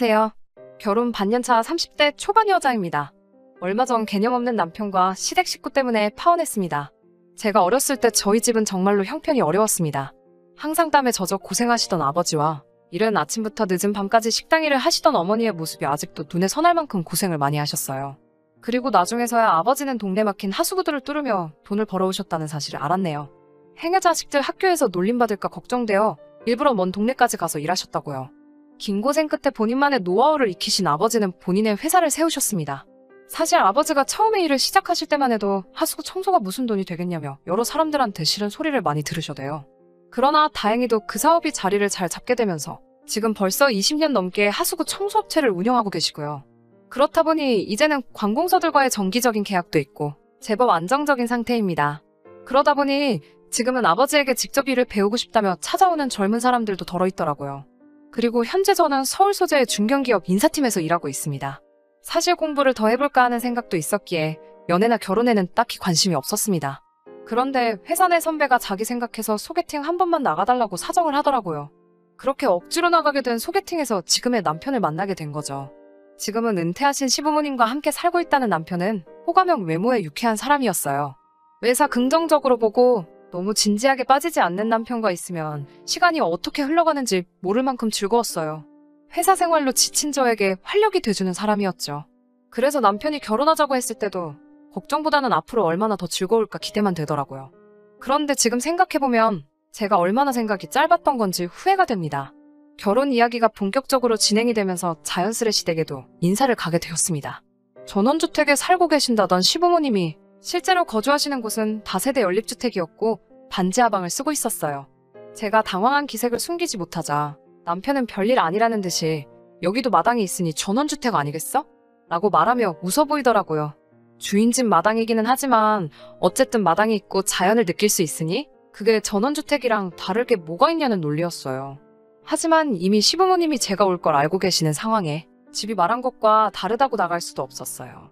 안녕하세요. 결혼 반년차 30대 초반 여자입니다. 얼마 전 개념 없는 남편과 시댁 식구 때문에 파혼했습니다. 제가 어렸을 때 저희 집은 정말로 형편이 어려웠습니다. 항상 땀에 젖어 고생하시던 아버지와 이른 아침부터 늦은 밤까지 식당 일을 하시던 어머니의 모습이 아직도 눈에 선할 만큼 고생을 많이 하셨어요. 그리고 나중에서야 아버지는 동네 막힌 하수구들을 뚫으며 돈을 벌어오셨다는 사실을 알았네요. 행여 자식들 학교에서 놀림받을까 걱정되어 일부러 먼 동네까지 가서 일하셨다고요. 긴 고생 끝에 본인만의 노하우를 익히신 아버지는 본인의 회사를 세우셨습니다. 사실 아버지가 처음에 일을 시작하실 때만 해도 하수구 청소가 무슨 돈이 되겠냐며 여러 사람들한테 싫은 소리를 많이 들으셔대요. 그러나 다행히도 그 사업이 자리를 잘 잡게 되면서 지금 벌써 20년 넘게 하수구 청소업체를 운영하고 계시고요. 그렇다 보니 이제는 관공서들과의 정기적인 계약도 있고 제법 안정적인 상태입니다. 그러다 보니 지금은 아버지에게 직접 일을 배우고 싶다며 찾아오는 젊은 사람들도 덜어 있더라고요. 그리고 현재 저는 서울 소재의 중견기업 인사팀에서 일하고 있습니다. 사실 공부를 더 해볼까 하는 생각도 있었기에 연애나 결혼에는 딱히 관심이 없었습니다. 그런데 회사 내 선배가 자기 생각해서 소개팅 한 번만 나가달라고 사정을 하더라고요. 그렇게 억지로 나가게 된 소개팅에서 지금의 남편을 만나게 된 거죠. 지금은 은퇴하신 시부모님과 함께 살고 있다는 남편은 호감형 외모에 유쾌한 사람이었어요. 매사 긍정적으로 보고 너무 진지하게 빠지지 않는 남편과 있으면 시간이 어떻게 흘러가는지 모를 만큼 즐거웠어요. 회사 생활로 지친 저에게 활력이 돼주는 사람이었죠. 그래서 남편이 결혼하자고 했을 때도 걱정보다는 앞으로 얼마나 더 즐거울까 기대만 되더라고요. 그런데 지금 생각해보면 제가 얼마나 생각이 짧았던 건지 후회가 됩니다. 결혼 이야기가 본격적으로 진행이 되면서 자연스레 시댁에도 인사를 가게 되었습니다. 전원주택에 살고 계신다던 시부모님이 실제로 거주하시는 곳은 다세대 연립주택이었고 반지하방을 쓰고 있었어요. 제가 당황한 기색을 숨기지 못하자 남편은 별일 아니라는 듯이 여기도 마당이 있으니 전원주택 아니겠어? 라고 말하며 웃어 보이더라고요. 주인집 마당이기는 하지만 어쨌든 마당이 있고 자연을 느낄 수 있으니 그게 전원주택이랑 다를 게 뭐가 있냐는 논리였어요. 하지만 이미 시부모님이 제가 올 걸 알고 계시는 상황에 집이 말한 것과 다르다고 나갈 수도 없었어요.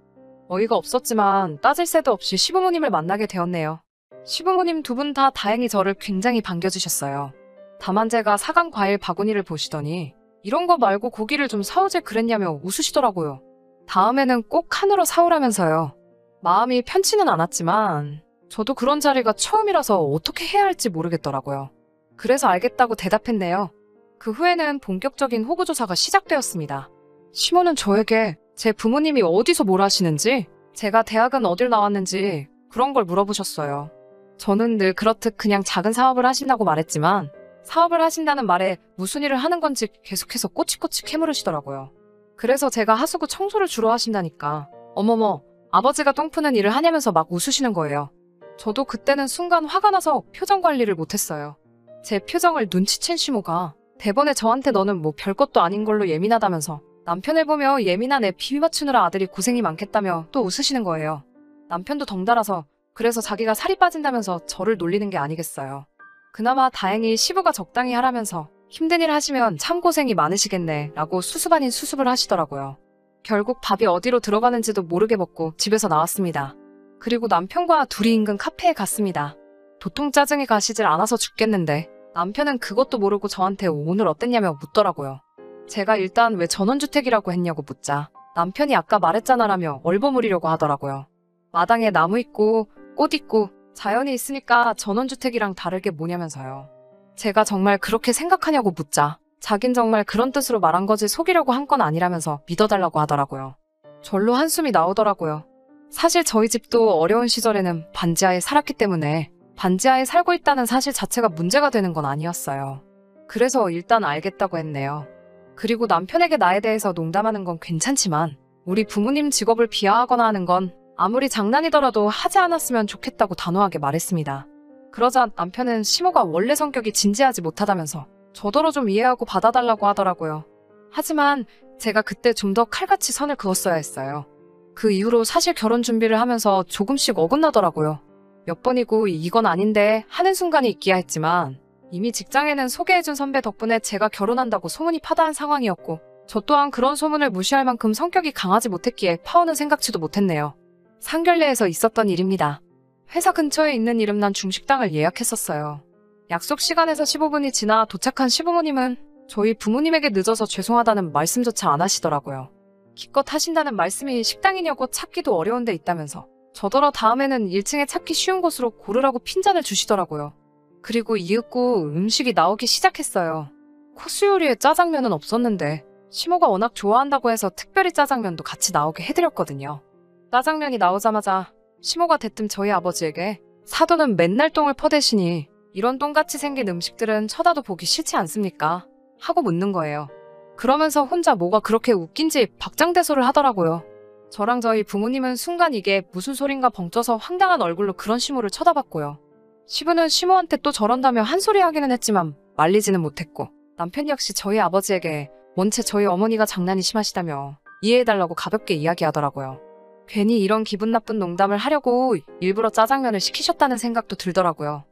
어이가 없었지만 따질 새도 없이 시부모님을 만나게 되었네요. 시부모님 두 분 다 다행히 저를 굉장히 반겨주셨어요. 다만 제가 사간 과일 바구니를 보시더니 이런 거 말고 고기를 좀 사오지 그랬냐며 웃으시더라고요. 다음에는 꼭 한우로 사오라면서요. 마음이 편치는 않았지만 저도 그런 자리가 처음이라서 어떻게 해야 할지 모르겠더라고요. 그래서 알겠다고 대답했네요. 그 후에는 본격적인 호구조사가 시작되었습니다. 시모는 저에게 제 부모님이 어디서 뭘 하시는지, 제가 대학은 어딜 나왔는지 그런 걸 물어보셨어요. 저는 늘 그렇듯 그냥 작은 사업을 하신다고 말했지만 사업을 하신다는 말에 무슨 일을 하는 건지 계속해서 꼬치꼬치 캐물으시더라고요. 그래서 제가 하수구 청소를 주로 하신다니까 어머머 아버지가 똥 푸는 일을 하냐면서 막 웃으시는 거예요. 저도 그때는 순간 화가 나서 표정 관리를 못했어요. 제 표정을 눈치챈 시모가 대번에 저한테 너는 뭐 별것도 아닌 걸로 예민하다면서 남편을 보며 예민한 애 비비 맞추느라 아들이 고생이 많겠다며 또 웃으시는 거예요. 남편도 덩달아서 그래서 자기가 살이 빠진다면서 저를 놀리는 게 아니겠어요. 그나마 다행히 시부가 적당히 하라면서 힘든 일 하시면 참 고생이 많으시겠네 라고 수습 아닌 수습을 하시더라고요. 결국 밥이 어디로 들어가는지도 모르게 먹고 집에서 나왔습니다. 그리고 남편과 둘이 인근 카페에 갔습니다. 도통 짜증이 가시질 않아서 죽겠는데 남편은 그것도 모르고 저한테 오늘 어땠냐며 묻더라고요. 제가 일단 왜 전원주택이라고 했냐고 묻자 남편이 아까 말했잖아라며 얼버무리려고 하더라고요. 마당에 나무 있고 꽃 있고 자연이 있으니까 전원주택이랑 다를 게 뭐냐면서요. 제가 정말 그렇게 생각하냐고 묻자 자긴 정말 그런 뜻으로 말한 거지 속이려고 한 건 아니라면서 믿어달라고 하더라고요. 절로 한숨이 나오더라고요. 사실 저희 집도 어려운 시절에는 반지하에 살았기 때문에 반지하에 살고 있다는 사실 자체가 문제가 되는 건 아니었어요. 그래서 일단 알겠다고 했네요. 그리고 남편에게 나에 대해서 농담하는 건 괜찮지만 우리 부모님 직업을 비하하거나 하는 건 아무리 장난이더라도 하지 않았으면 좋겠다고 단호하게 말했습니다. 그러자 남편은 시모가 원래 성격이 진지하지 못하다면서 저더러 좀 이해하고 받아달라고 하더라고요. 하지만 제가 그때 좀 더 칼같이 선을 그었어야 했어요. 그 이후로 사실 결혼 준비를 하면서 조금씩 어긋나더라고요. 몇 번이고 이건 아닌데 하는 순간이 있기야 했지만 이미 직장에는 소개해준 선배 덕분에 제가 결혼한다고 소문이 파다한 상황이었고 저 또한 그런 소문을 무시할 만큼 성격이 강하지 못했기에 파혼은 생각지도 못했네요. 상견례에서 있었던 일입니다. 회사 근처에 있는 이름난 중식당을 예약했었어요. 약속 시간에서 15분이 지나 도착한 시부모님은 저희 부모님에게 늦어서 죄송하다는 말씀조차 안 하시더라고요. 기껏 하신다는 말씀이 식당이냐고 찾기도 어려운 데 있다면서 저더러 다음에는 1층에 찾기 쉬운 곳으로 고르라고 핀잔을 주시더라고요. 그리고 이윽고 음식이 나오기 시작했어요. 코스 요리에 짜장면은 없었는데 시모가 워낙 좋아한다고 해서 특별히 짜장면도 같이 나오게 해드렸거든요. 짜장면이 나오자마자 시모가 대뜸 저희 아버지에게 사돈은 맨날 똥을 퍼대시니 이런 똥같이 생긴 음식들은 쳐다도 보기 싫지 않습니까? 하고 묻는 거예요. 그러면서 혼자 뭐가 그렇게 웃긴지 박장대소를 하더라고요. 저랑 저희 부모님은 순간 이게 무슨 소린가 벙쪄서 황당한 얼굴로 그런 시모를 쳐다봤고요. 시부는 시모한테 또 저런다며 한 소리 하기는 했지만 말리지는 못했고 남편 역시 저희 아버지에게 원체 저희 어머니가 장난이 심하시다며 이해해달라고 가볍게 이야기하더라고요. 괜히 이런 기분 나쁜 농담을 하려고 일부러 짜장면을 시키셨다는 생각도 들더라고요.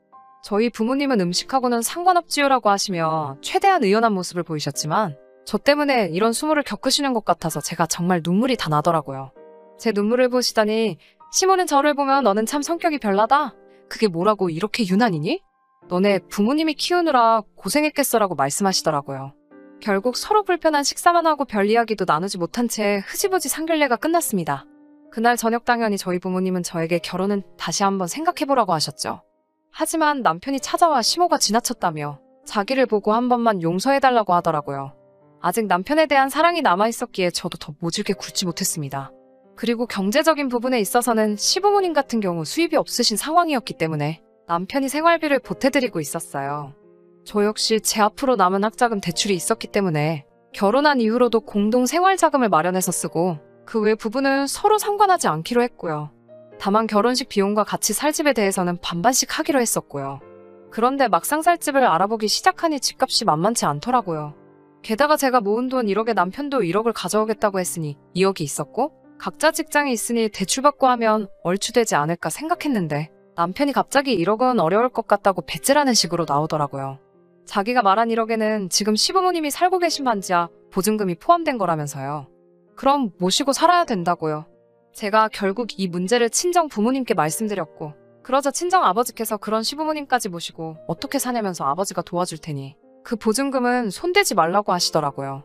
저희 부모님은 음식하고는 상관없지요라고 하시며 최대한 의연한 모습을 보이셨지만 저 때문에 이런 수모를 겪으시는 것 같아서 제가 정말 눈물이 다 나더라고요. 제 눈물을 보시더니 시모는 저를 보면 너는 참 성격이 별나다. 그게 뭐라고 이렇게 유난이니? 너네 부모님이 키우느라 고생했겠어라고 말씀하시더라고요. 결국 서로 불편한 식사만 하고 별 이야기도 나누지 못한 채 흐지부지 상견례가 끝났습니다. 그날 저녁 당연히 저희 부모님은 저에게 결혼은 다시 한번 생각해보라고 하셨죠. 하지만 남편이 찾아와 시모가 지나쳤다며 자기를 보고 한 번만 용서해달라고 하더라고요. 아직 남편에 대한 사랑이 남아있었기에 저도 더 모질게 굴지 못했습니다. 그리고 경제적인 부분에 있어서는 시부모님 같은 경우 수입이 없으신 상황이었기 때문에 남편이 생활비를 보태드리고 있었어요. 저 역시 제 앞으로 남은 학자금 대출이 있었기 때문에 결혼한 이후로도 공동 생활자금을 마련해서 쓰고 그 외 부분은 서로 상관하지 않기로 했고요. 다만 결혼식 비용과 같이 살 집에 대해서는 반반씩 하기로 했었고요. 그런데 막상 살 집을 알아보기 시작하니 집값이 만만치 않더라고요. 게다가 제가 모은 돈 1억에 남편도 1억을 가져오겠다고 했으니 2억이 있었고 각자 직장이 있으니 대출받고 하면 얼추되지 않을까 생각했는데 남편이 갑자기 1억은 어려울 것 같다고 배째라는 식으로 나오더라고요. 자기가 말한 1억에는 지금 시부모님이 살고 계신 반지하 보증금이 포함된 거라면서요. 그럼 모시고 살아야 된다고요. 제가 결국 이 문제를 친정 부모님께 말씀드렸고 그러자 친정 아버지께서 그런 시부모님까지 모시고 어떻게 사냐면서 아버지가 도와줄 테니 그 보증금은 손대지 말라고 하시더라고요.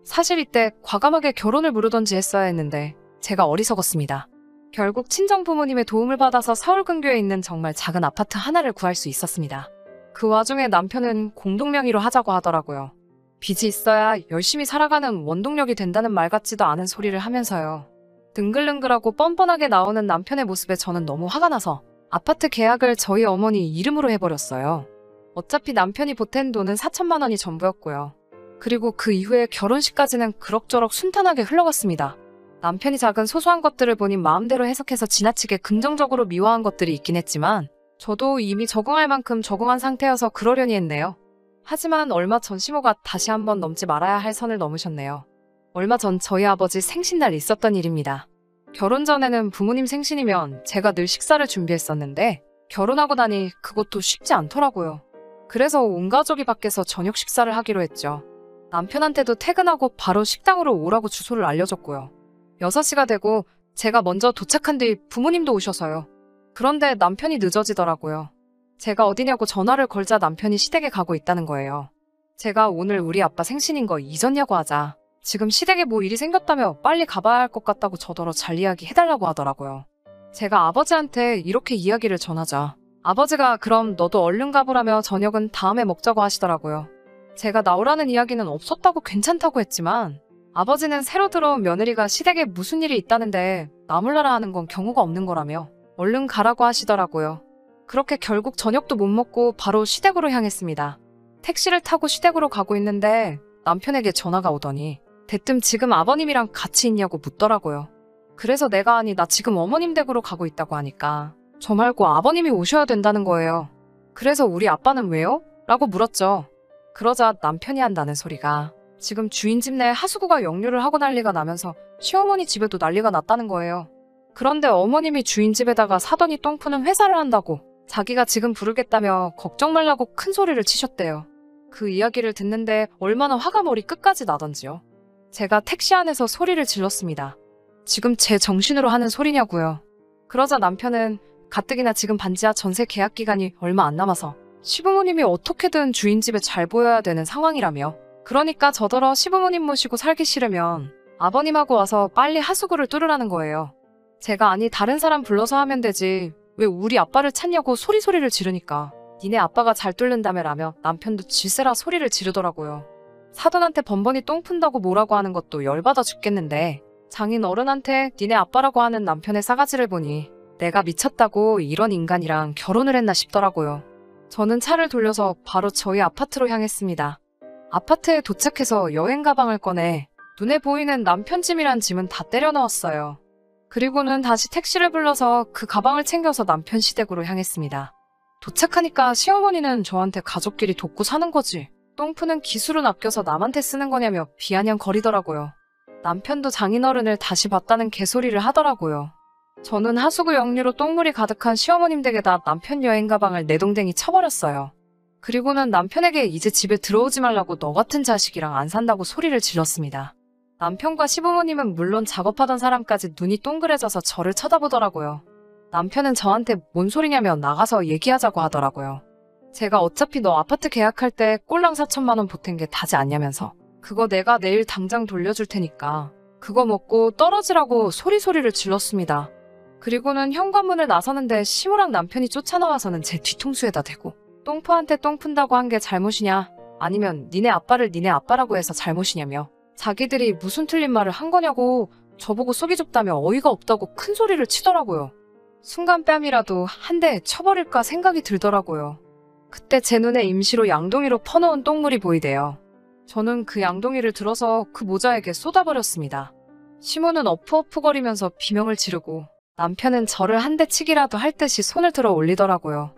사실 이때 과감하게 결혼을 무르던지 했어야 했는데 제가 어리석었습니다. 결국 친정 부모님의 도움을 받아서 서울 근교에 있는 정말 작은 아파트 하나를 구할 수 있었습니다. 그 와중에 남편은 공동명의로 하자고 하더라고요. 빚이 있어야 열심히 살아가는 원동력이 된다는 말 같지도 않은 소리를 하면서요. 능글능글하고 뻔뻔하게 나오는 남편의 모습에 저는 너무 화가 나서 아파트 계약을 저희 어머니 이름으로 해버렸어요. 어차피 남편이 보탠 돈은 4천만 원이 전부였고요. 그리고 그 이후에 결혼식까지는 그럭저럭 순탄하게 흘러갔습니다. 남편이 작은 소소한 것들을 본인 마음대로 해석해서 지나치게 긍정적으로 미화한 것들이 있긴 했지만 저도 이미 적응할 만큼 적응한 상태여서 그러려니 했네요. 하지만 얼마 전 시모가 다시 한번 넘지 말아야 할 선을 넘으셨네요. 얼마 전 저희 아버지 생신날 있었던 일입니다. 결혼 전에는 부모님 생신이면 제가 늘 식사를 준비했었는데 결혼하고 나니 그것도 쉽지 않더라고요. 그래서 온 가족이 밖에서 저녁 식사를 하기로 했죠. 남편한테도 퇴근하고 바로 식당으로 오라고 주소를 알려줬고요. 6시가 되고 제가 먼저 도착한 뒤 부모님도 오셔서요. 그런데 남편이 늦어지더라고요. 제가 어디냐고 전화를 걸자 남편이 시댁에 가고 있다는 거예요. 제가 오늘 우리 아빠 생신인 거 잊었냐고 하자 지금 시댁에 뭐 일이 생겼다며 빨리 가봐야 할 것 같다고 저더러 잘 이야기해달라고 하더라고요. 제가 아버지한테 이렇게 이야기를 전하자 아버지가 그럼 너도 얼른 가보라며 저녁은 다음에 먹자고 하시더라고요. 제가 나오라는 이야기는 없었다고 괜찮다고 했지만 아버지는 새로 들어온 며느리가 시댁에 무슨 일이 있다는데 나 몰라라 하는 건 경우가 없는 거라며 얼른 가라고 하시더라고요. 그렇게 결국 저녁도 못 먹고 바로 시댁으로 향했습니다. 택시를 타고 시댁으로 가고 있는데 남편에게 전화가 오더니 대뜸 지금 아버님이랑 같이 있냐고 묻더라고요. 그래서 내가 아니 나 지금 어머님 댁으로 가고 있다고 하니까 저 말고 아버님이 오셔야 된다는 거예요. 그래서 우리 아빠는 왜요? 라고 물었죠. 그러자 남편이 한다는 소리가 지금 주인 집 내 하수구가 역류를 하고 난리가 나면서 시어머니 집에도 난리가 났다는 거예요. 그런데 어머님이 주인 집에다가 사돈이 똥 푸는 회사를 한다고 자기가 지금 부르겠다며 걱정 말라고 큰 소리를 치셨대요. 그 이야기를 듣는데 얼마나 화가 머리 끝까지 나던지요. 제가 택시 안에서 소리를 질렀습니다. 지금 제 정신으로 하는 소리냐고요. 그러자 남편은 가뜩이나 지금 반지하 전세 계약 기간이 얼마 안 남아서 시부모님이 어떻게든 주인 집에 잘 보여야 되는 상황이라며 그러니까 저더러 시부모님 모시고 살기 싫으면 아버님하고 와서 빨리 하수구를 뚫으라는 거예요. 제가 아니 다른 사람 불러서 하면 되지 왜 우리 아빠를 찾냐고 소리를 지르니까 니네 아빠가 잘 뚫는다며 라며 남편도 질세라 소리를 지르더라고요. 사돈한테 번번이 똥 푼다고 뭐라고 하는 것도 열받아 죽겠는데 장인 어른한테 니네 아빠라고 하는 남편의 싸가지를 보니 내가 미쳤다고 이런 인간이랑 결혼을 했나 싶더라고요. 저는 차를 돌려서 바로 저희 아파트로 향했습니다. 아파트에 도착해서 여행 가방을 꺼내 눈에 보이는 남편 짐이란 짐은 다 때려 넣었어요. 그리고는 다시 택시를 불러서 그 가방을 챙겨서 남편 시댁으로 향했습니다. 도착하니까 시어머니는 저한테 가족끼리 돕고 사는 거지. 똥 푸는 기술은 아껴서 남한테 쓰는 거냐며 비아냥거리더라고요. 남편도 장인어른을 다시 봤다는 개소리를 하더라고요. 저는 하수구 역류로 똥물이 가득한 시어머님 댁에다 남편 여행 가방을 내동댕이 쳐버렸어요. 그리고는 남편에게 이제 집에 들어오지 말라고 너 같은 자식이랑 안 산다고 소리를 질렀습니다. 남편과 시부모님은 물론 작업하던 사람까지 눈이 동그래져서 저를 쳐다보더라고요. 남편은 저한테 뭔 소리냐며 나가서 얘기하자고 하더라고요. 제가 어차피 너 아파트 계약할 때 꼴랑 4천만 원 보탠 게 다지 않냐면서 그거 내가 내일 당장 돌려줄 테니까 그거 먹고 떨어지라고 소리를 질렀습니다. 그리고는 현관문을 나서는데 시무랑 남편이 쫓아나와서는 제 뒤통수에다 대고 똥포한테 똥 푼다고 한 게 잘못이냐 아니면 니네 아빠를 니네 아빠라고 해서 잘못이냐며 자기들이 무슨 틀린 말을 한 거냐고 저보고 속이 좁다며 어이가 없다고 큰 소리를 치더라고요. 순간 뺨이라도 한 대 쳐버릴까 생각이 들더라고요. 그때 제 눈에 임시로 양동이로 퍼놓은 똥물이 보이대요. 저는 그 양동이를 들어서 그 모자에게 쏟아버렸습니다. 시모는 어프어프거리면서 비명을 지르고 남편은 저를 한 대 치기라도 할 듯이 손을 들어 올리더라고요.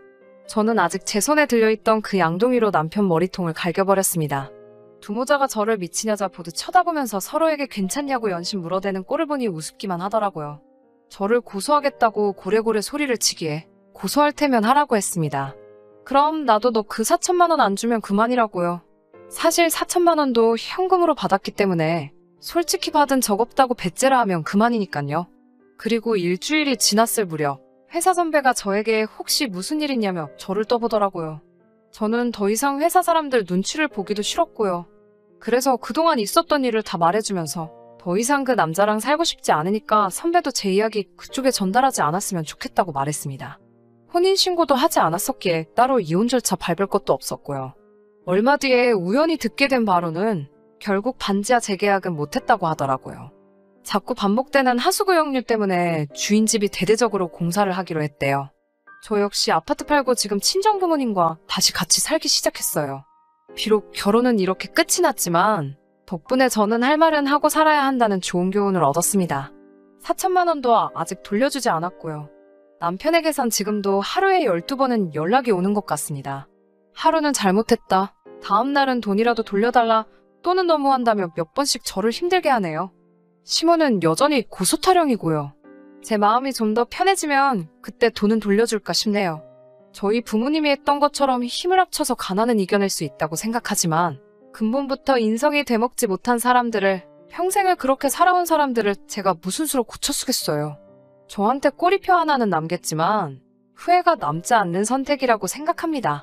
저는 아직 제 손에 들려있던 그 양동이로 남편 머리통을 갈겨버렸습니다. 두 모자가 저를 미친 여자 보듯 쳐다보면서 서로에게 괜찮냐고 연신 물어대는 꼴을 보니 우습기만 하더라고요. 저를 고소하겠다고 고래고래 소리를 치기에 고소할 테면 하라고 했습니다. 그럼 나도 너 그 4천만 원 안 주면 그만이라고요. 사실 4천만 원도 현금으로 받았기 때문에 솔직히 받은 적 없다고 배째라 하면 그만이니깐요. 그리고 일주일이 지났을 무렵 회사 선배가 저에게 혹시 무슨 일 있냐며 저를 떠보더라고요. 저는 더 이상 회사 사람들 눈치를 보기도 싫었고요. 그래서 그동안 있었던 일을 다 말해주면서 더 이상 그 남자랑 살고 싶지 않으니까 선배도 제 이야기 그쪽에 전달하지 않았으면 좋겠다고 말했습니다. 혼인신고도 하지 않았었기에 따로 이혼 절차 밟을 것도 없었고요. 얼마 뒤에 우연히 듣게 된 바로는 결국 반지하 재계약은 못했다고 하더라고요. 자꾸 반복되는 하수구 역류 때문에 주인 집이 대대적으로 공사를 하기로 했대요. 저 역시 아파트 팔고 지금 친정부모님과 다시 같이 살기 시작했어요. 비록 결혼은 이렇게 끝이 났지만 덕분에 저는 할 말은 하고 살아야 한다는 좋은 교훈을 얻었습니다. 4천만 원도 아직 돌려주지 않았고요. 남편에게선 지금도 하루에 12번은 연락이 오는 것 같습니다. 하루는 잘못했다. 다음 날은 돈이라도 돌려달라. 또는 너무한다며 몇 번씩 저를 힘들게 하네요. 시모는 여전히 고소타령이고요. 제 마음이 좀 더 편해지면 그때 돈은 돌려줄까 싶네요. 저희 부모님이 했던 것처럼 힘을 합쳐서 가난은 이겨낼 수 있다고 생각하지만 근본부터 인성이 되먹지 못한 사람들을 평생을 그렇게 살아온 사람들을 제가 무슨 수로 고쳐쓰겠어요. 저한테 꼬리표 하나는 남겠지만 후회가 남지 않는 선택이라고 생각합니다.